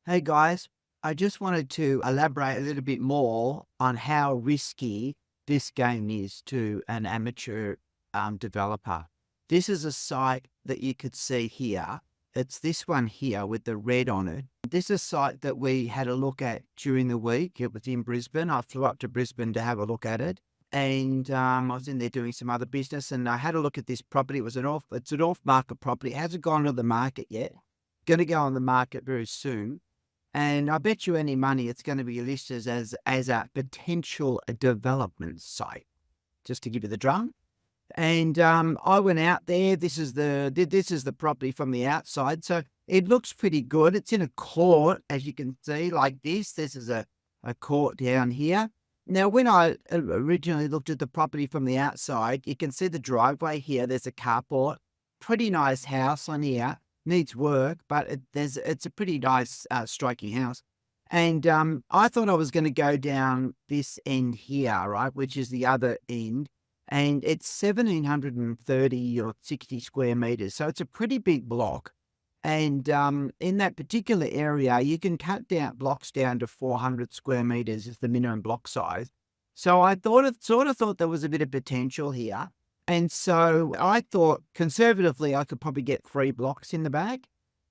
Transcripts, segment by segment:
Hey guys, I just wanted to elaborate a little bit more on how risky this game is to an amateur developer. This is a site that you could see here. It's this one here with the red on it. This is a site that we had a look at during the week. It was in Brisbane. I flew up to Brisbane to have a look at it. And I was in there doing some other business and I had a look at this property. It's an off-market property. It hasn't gone to the market yet. Going to go on the market very soon. And I bet you any money it's going to be listed as a potential development site, just to give you the drum. And I went out there. This is the property from the outside, so it looks pretty good. It's in a court, as you can see, like this. This is a court down here. Now, when I originally looked at the property from the outside, you can see the driveway here. There's a carport. Pretty nice house on here. Needs work, but it's a pretty nice, striking house. And I thought I was going to go down this end here, right, which is the other end, and it's 1,730 or 60 square meters. So it's a pretty big block. And in that particular area, you can cut down blocks down to 400 square meters is the minimum block size. So I sort of thought there was a bit of potential here. And so I thought conservatively, I could probably get 3 blocks in the bag.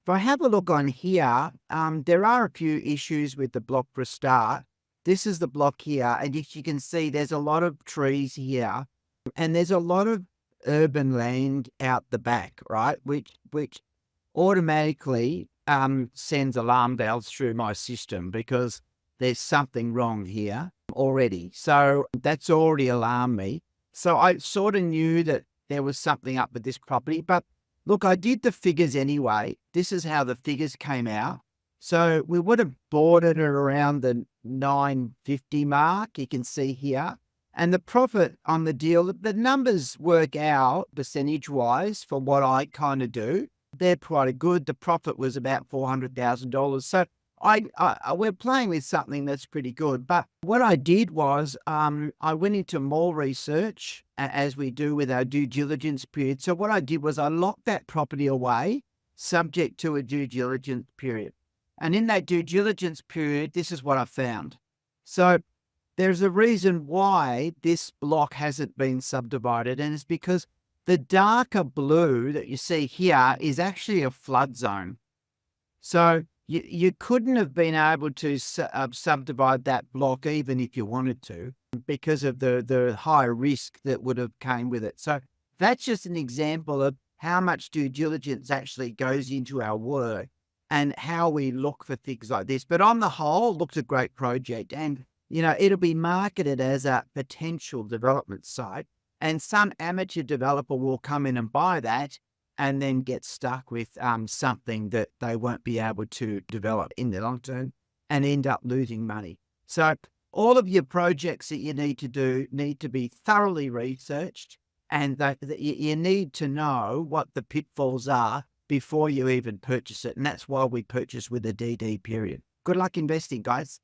If I have a look on here, there are a few issues with the block for a start. This is the block here. And as you can see, there's a lot of trees here and there's a lot of urban land out the back, right? Which automatically sends alarm bells through my system because there's something wrong here already. So that's already alarmed me. So I sort of knew that there was something up with this property, but look, I did the figures anyway. This is how the figures came out. So we would have bought it at around the 950 mark, you can see here. And the profit on the deal, the numbers work out percentage-wise for what I kind of do. They're pretty good. The profit was about $400,000. So we're playing with something that's pretty good. But what I did was I went into more research, as we do with our due diligence period. So what I did was I locked that property away subject to a due diligence period. And in that due diligence period, this is what I found. So there's a reason why this block hasn't been subdivided, and it's because the darker blue that you see here is actually a flood zone. So you couldn't have been able to subdivide that block even if you wanted to because of the high risk that would have came with it. So that's just an example of how much due diligence actually goes into our work and how we look for things like this. But on the whole, looks a great project, and it'll be marketed as a potential development site. And some amateur developer will come in and buy that and then get stuck with something that they won't be able to develop in the long term and end up losing money. So all of your projects that you need to do need to be thoroughly researched, and you need to know what the pitfalls are before you even purchase it. And that's why we purchase with a DD period. Good luck investing, guys.